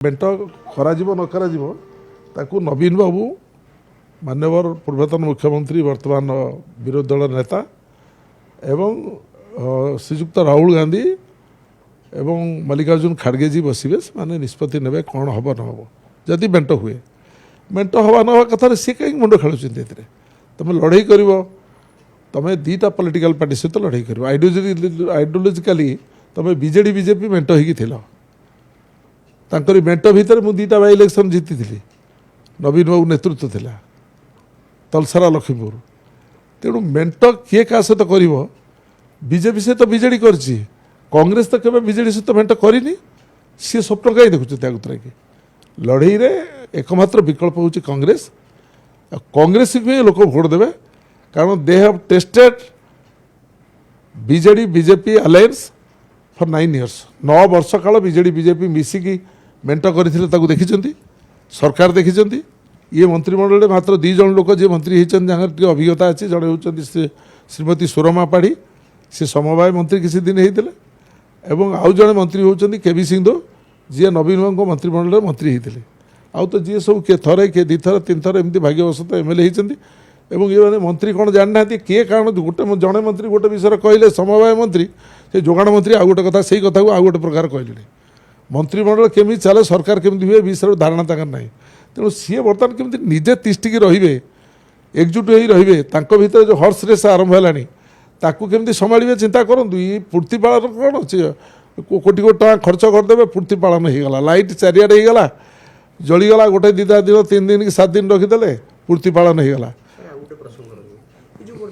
met करा न करा ताकू नवीन बाबू मान्यवर पूर्वतन मुख्यमंत्री वर्तमान विरोधी दल नेता एवं श्रीजुक्त राहुल गांधी एवं मल्लिकार्जुन खड़गे जी बसवे माने निष्पत्ति ने कौन हम न हम जदि मेट हुए मेट हवा ना कथार सी कहीं मुंड खेलुं तुम लड़े कर तुम दीटा पॉलिटिकल पार्टी सहित लड़े कर आइडियोलोजिकली तुम बीजेडी बीजेपी मेट हो तांकरी मेट भितर मु दीटा बाय इलेक्शन जीति नवीन बाबू नेतृत्व थिला तलसारा लक्ष्मीपुर तेणु मेट किए क्या सहित कर बीजेपी सहित बीजेडी कर कांग्रेस तो केवल बीजेडी सहित मेट करनी सी स्वप्न कहीं देखुं आगुतरा कि लड़ई रे एकमात्र विकल्प हूँ कांग्रेस कांग्रेस को लोक भोट देवे कारण they have tested BJD BJP alliance for 9 years 9 वर्ष काल बीजेडी बीजेपी मिसिकी मेट करते देखी सरकार देखी ये मंत्रिमंडल मात्र 2 जन लोक जी मंत्री होती अभिज्ञता अच्छी जड़े होती श्रीमती सुरमा पाढ़ी सी समवाय मंत्री किसी दिन होते एवं आउ जड़े मंत्री होती केवी सिंधु जी नवीन बाबू मंत्रिमंडल मंत्री होते आउ तो जी सब किए थरे किए 2 थर 3 थर एमती भाग्यवशत एमएलए होती एवं ये मंत्री कौन जानना किए कारण गोटे जड़े मंत्री गोटे विषय कहले समवाय मंत्री से जोगाण मंत्री आउ गोटे कथा से कथा आउ गोटे प्रकार कहले मंत्रिमंडल केमी चले सरकार केमी हुए विषय धारणा तक ना तेणु सी बर्तमान केमी निजे तिष्टिकी रे एकजुट हो रे जो हर्स रेस आरंभ है ताकू केमी संभाड़े चिंता करूँ ये पूर्ति पालन कौन अच्छे कोटी कोटी टाँग खर्च करदे पूर्ति पालन होगा लाइट चारिआडे होगा जलीगला गोटे 2 दिन 3 दिन कि 7 दिन रखीदे पूर्ति पालन होगा